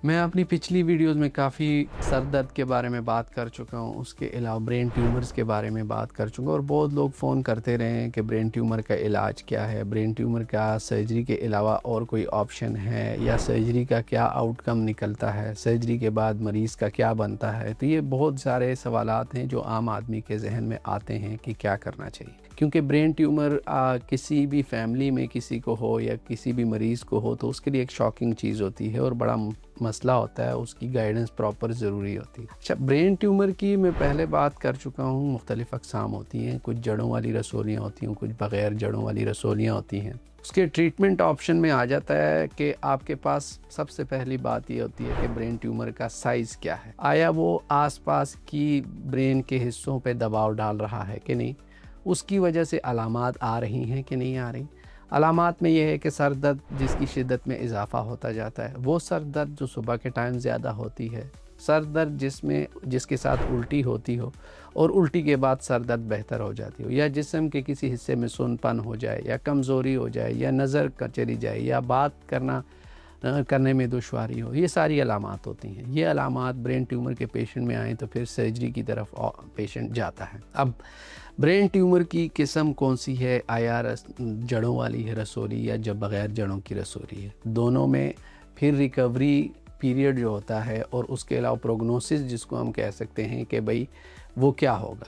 मैं अपनी पिछली वीडियोज़ में काफ़ी सर दर्द के बारे में बात कर चुका हूँ, उसके अलावा ब्रेन ट्यूमर्स के बारे में बात कर चुका हूँ और बहुत लोग फ़ोन करते रहे हैं कि ब्रेन ट्यूमर का इलाज क्या है, ब्रेन ट्यूमर का सर्जरी के अलावा और कोई ऑप्शन है या सर्जरी का क्या आउटकम निकलता है, सर्जरी के बाद मरीज़ का क्या बनता है। तो ये बहुत सारे सवालात हैं जो आम आदमी के जहन में आते हैं कि क्या करना चाहिए, क्योंकि ब्रेन ट्यूमर किसी भी फैमिली में किसी को हो या किसी भी मरीज़ को हो तो उसके लिए एक शॉकिंग चीज़ होती है और बड़ा मसला होता है, उसकी गाइडेंस प्रॉपर ज़रूरी होती है। अच्छा, ब्रेन ट्यूमर की मैं पहले बात कर चुका हूँ, मुख्तलिफ़ अक़साम होती हैं, कुछ जड़ों वाली रसोलियाँ होती हैं, कुछ बग़ैर जड़ों वाली रसोलियाँ होती हैं। उसके ट्रीटमेंट ऑप्शन में आ जाता है कि आपके पास सबसे पहली बात ये होती है कि ब्रेन ट्यूमर का साइज़ क्या है, आया वो आसपास की ब्रेन के हिस्सों पे दबाव डाल रहा है कि नहीं, उसकी वजह से अलामात आ रही हैं कि नहीं आ रही। अलामात में ये है कि सर दर्द जिसकी शिद्दत में इजाफ़ा होता जाता है, वो सर दर्द जो सुबह के टाइम ज़्यादा होती है, सर दर्द जिसके साथ उल्टी होती हो और उल्टी के बाद सर दर्द बेहतर हो जाती हो, या जिस्म के किसी हिस्से में सुनपन हो जाए या कमज़ोरी हो जाए या नज़र चली जाए या बात करने में दुश्वारी हो, ये सारी अलामात होती हैं। ये अलामात ब्रेन ट्यूमर के पेशेंट में आएँ तो फिर सर्जरी की तरफ पेशेंट जाता है। अब ब्रेन ट्यूमर की किस्म कौन सी है, आया जड़ों वाली है रसोली या जब बग़ैर जड़ों की रसोली है, दोनों में फिर रिकवरी पीरियड जो होता है और उसके अलावा प्रोग्नोसिस जिसको हम कह सकते हैं कि भाई वो क्या होगा।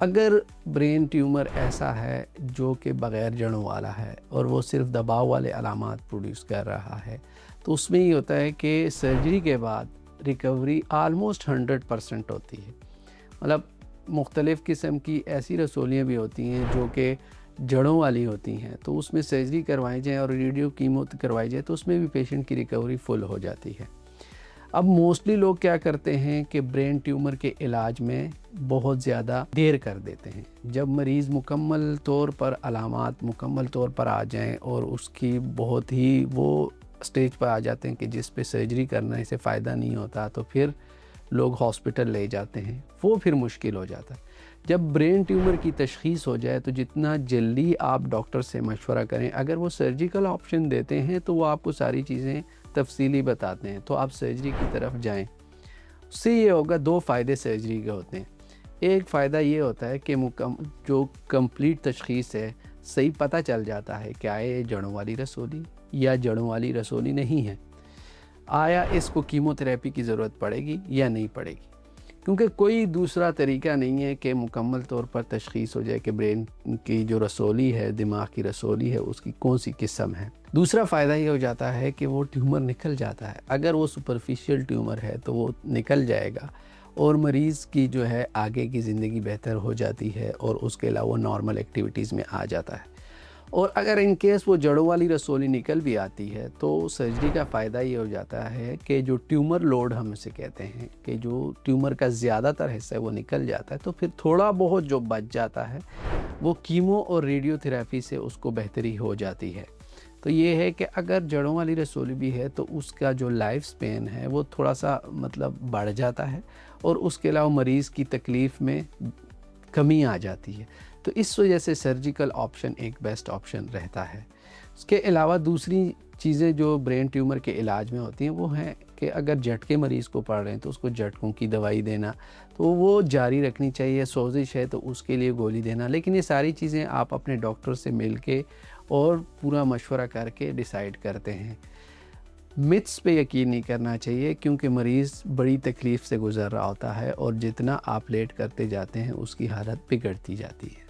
अगर ब्रेन ट्यूमर ऐसा है जो कि बग़ैर जड़ों वाला है और वो सिर्फ दबाव वाले अलामात प्रोड्यूस कर रहा है, तो उसमें ये होता है कि सर्जरी के बाद रिकवरी आलमोस्ट 100% होती है। मतलब मुख्तलिफ़ किस्म की ऐसी रसोलियाँ भी होती हैं जो कि जड़ों वाली होती हैं, तो उसमें सर्जरी करवाई जाए और रेडियो कीमो करवाई जाए तो उसमें भी पेशेंट की रिकवरी फुल हो जाती है। अब मोस्टली लोग क्या करते हैं कि ब्रेन ट्यूमर के इलाज में बहुत ज़्यादा देर कर देते हैं। जब मरीज़ मुकम्मल तौर पर अलामात मुकम्मल तौर पर आ जाएं और उसकी बहुत ही वो स्टेज पर आ जाते हैं कि जिस पे सर्जरी करने से फ़ायदा नहीं होता, तो फिर लोग हॉस्पिटल ले जाते हैं, वो फिर मुश्किल हो जाता है। जब ब्रेन ट्यूमर की तशख़ीस हो जाए तो जितना जल्दी आप डॉक्टर से मशवरा करें, अगर वो सर्जिकल ऑप्शन देते हैं तो वो आपको सारी चीज़ें तफसीली बताते हैं, तो आप सर्जरी की तरफ जाएं। उससे ये होगा, दो फ़ायदे सर्जरी के होते हैं। एक फ़ायदा ये होता है कि जो कंप्लीट तशख़ीस है, सही पता चल जाता है क्या ये जड़ों वाली रसोली या जड़ों वाली रसोली नहीं है, आया इसको कीमोथेरेपी की ज़रूरत पड़ेगी या नहीं पड़ेगी, क्योंकि कोई दूसरा तरीका नहीं है कि मुकम्मल तौर पर तशख़ीस हो जाए कि ब्रेन की जो रसोली है, दिमाग की रसोली है, उसकी कौन सी किस्म है। दूसरा फ़ायदा ये हो जाता है कि वो ट्यूमर निकल जाता है। अगर वो सुपरफिशियल ट्यूमर है तो वो निकल जाएगा और मरीज़ की जो है आगे की ज़िंदगी बेहतर हो जाती है और उसके अलावा वो नॉर्मल एक्टिविटीज़ में आ जाता है। और अगर इन केस वो जड़ों वाली रसोली निकल भी आती है तो सर्जरी का फ़ायदा ये हो जाता है कि जो ट्यूमर लोड हम इसे कहते हैं कि जो ट्यूमर का ज़्यादातर हिस्सा है वो निकल जाता है, तो फिर थोड़ा बहुत जो बच जाता है वो कीमो और रेडियोथेरेपी से उसको बेहतरी हो जाती है। तो ये है कि अगर जड़ों वाली रसोली भी है तो उसका जो लाइफ स्पेन है वो थोड़ा सा मतलब बढ़ जाता है और उसके अलावा मरीज़ की तकलीफ़ में कमी आ जाती है। तो इस वजह से सर्जिकल ऑप्शन एक बेस्ट ऑप्शन रहता है। उसके अलावा दूसरी चीज़ें जो ब्रेन ट्यूमर के इलाज में होती हैं वो हैं कि अगर झटके मरीज़ को पड़ रहे हैं तो उसको झटकों की दवाई देना, तो वो जारी रखनी चाहिए। सोजिश है तो उसके लिए गोली देना, लेकिन ये सारी चीज़ें आप अपने डॉक्टर से मिल के और पूरा मशवरा करके डिसाइड करते हैं। मिथ्स पे यकीन नहीं करना चाहिए, क्योंकि मरीज़ बड़ी तकलीफ़ से गुज़र रहा होता है और जितना आप लेट करते जाते हैं उसकी हालत बिगड़ती जाती है।